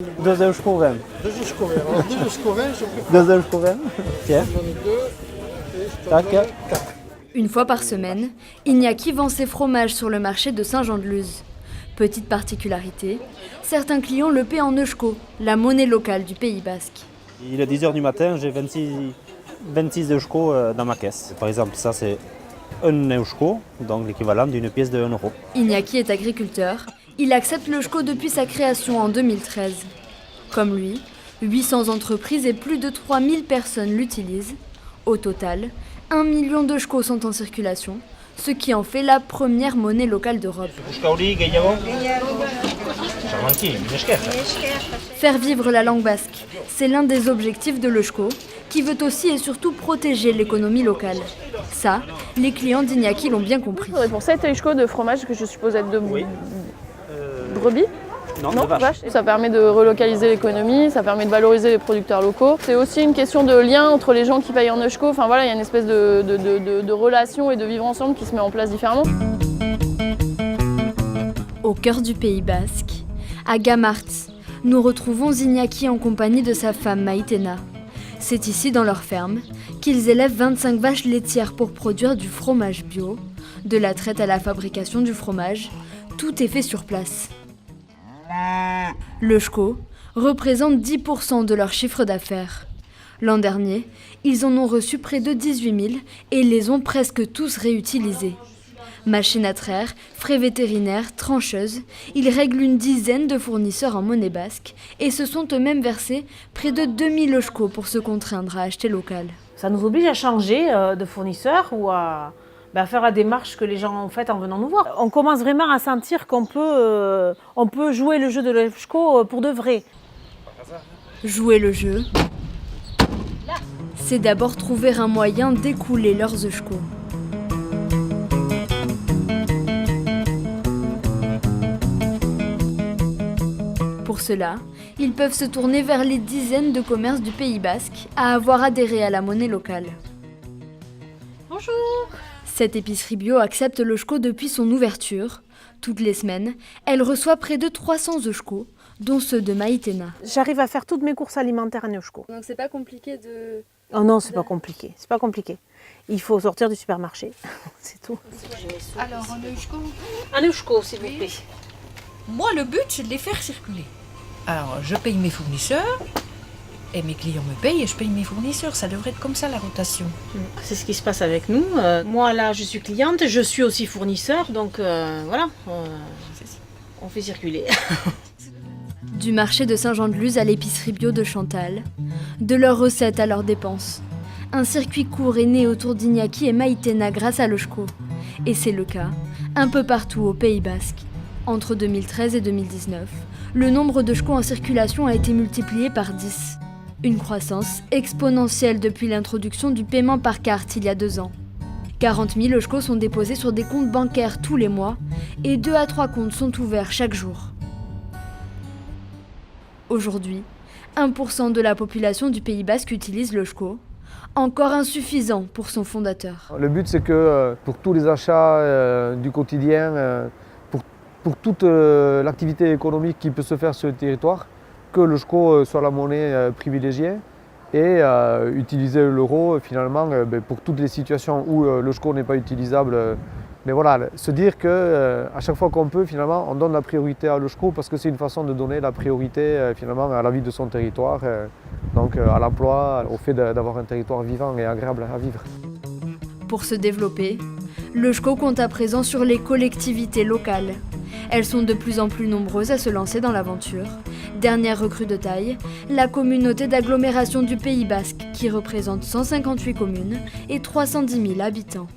2,20 €. Tiens. Tac. Une fois par semaine, Iñaki vend ses fromages sur le marché de Saint-Jean-de-Luz. Petite particularité, certains clients le paient en eusko, la monnaie locale du Pays Basque. Il est 10 h du matin, j'ai 26 eusko dans ma caisse. Par exemple, ça c'est 1 eusko, donc l'équivalent d'une pièce de 1 €. Iñaki est agriculteur. Il accepte l'eusko depuis sa création en 2013. Comme lui, 800 entreprises et plus de 3000 personnes l'utilisent. Au total, 1 million d'eusko sont en circulation, ce qui en fait la première monnaie locale d'Europe. Faire vivre la langue basque, c'est l'un des objectifs de l'eusko, qui veut aussi et surtout protéger l'économie locale. Ça, les clients d'Iñaki l'ont bien compris. Pour 7 eusko de fromage, que je suppose être de brebis, Non, de vache. ça permet de relocaliser l'économie, ça permet de valoriser les producteurs locaux. C'est aussi une question de lien entre les gens qui payent en eusko. Enfin voilà, il y a une espèce de relation et de vivre ensemble qui se met en place différemment. Au cœur du Pays Basque, à Gamartz, nous retrouvons Iñaki en compagnie de sa femme Maïtena. C'est ici, dans leur ferme, qu'ils élèvent 25 vaches laitières pour produire du fromage bio. De la traite à la fabrication du fromage, tout est fait sur place. L'eusko représente 10% de leur chiffre d'affaires. L'an dernier, ils en ont reçu près de 18 000 et les ont presque tous réutilisés. Machines à traire, frais vétérinaires, trancheuses, ils règlent une dizaine de fournisseurs en monnaie basque et se sont eux-mêmes versés près de 2000 eusko pour se contraindre à acheter local. Ça nous oblige à changer de fournisseur ou à faire la démarche que les gens ont faite en venant nous voir. On commence vraiment à sentir qu'on peut jouer le jeu de l'eusko pour de vrai. Jouer le jeu, c'est d'abord trouver un moyen d'écouler leurs eusko. Pour cela, ils peuvent se tourner vers les dizaines de commerces du Pays Basque à avoir adhéré à la monnaie locale. Bonjour. Cette épicerie bio accepte l'eusko depuis son ouverture. Toutes les semaines, elle reçoit près de 300 eusko, dont ceux de Maïtena. J'arrive à faire toutes mes courses alimentaires en eusko. Donc c'est pas compliqué de... Oh non, c'est pas compliqué. C'est pas compliqué. Il faut sortir du supermarché, c'est tout. Alors, en eusko, Un eusko, s'il vous plaît. moi, le but, c'est de les faire circuler. Alors, je paye mes fournisseurs, et mes clients me payent, et je paye mes fournisseurs. Ça devrait être comme ça, la rotation. C'est ce qui se passe avec nous. Moi, là, je suis cliente, je suis aussi fournisseur, donc voilà, on fait circuler. Du marché de Saint-Jean-de-Luz à l'épicerie bio de Chantal, de leurs recettes à leurs dépenses. Un circuit court est né autour d'Iñaki et Maïtena grâce à l'eusko. Et c'est le cas un peu partout au Pays Basque. Entre 2013 et 2019, le nombre d'eusko en circulation a été multiplié par 10. Une croissance exponentielle depuis l'introduction du paiement par carte il y a 2 ans. 40 000 eusko sont déposés sur des comptes bancaires tous les mois et 2 à 3 comptes sont ouverts chaque jour. Aujourd'hui, 1% de la population du Pays Basque utilise l'eusko, encore insuffisant pour son fondateur. Le but, c'est que pour tous les achats du quotidien, pour toute l'activité économique qui peut se faire sur le territoire, que l'eusko soit la monnaie privilégiée et utiliser l'euro finalement pour toutes les situations où l'eusko n'est pas utilisable. Mais voilà, se dire qu'à chaque fois qu'on peut, finalement, on donne la priorité à l'eusko parce que c'est une façon de donner la priorité finalement à la vie de son territoire, donc à l'emploi, au fait d'avoir un territoire vivant et agréable à vivre. Pour se développer, l'eusko compte à présent sur les collectivités locales. Elles sont de plus en plus nombreuses à se lancer dans l'aventure. Dernière recrue de taille, la communauté d'agglomération du Pays Basque qui représente 158 communes et 310 000 habitants.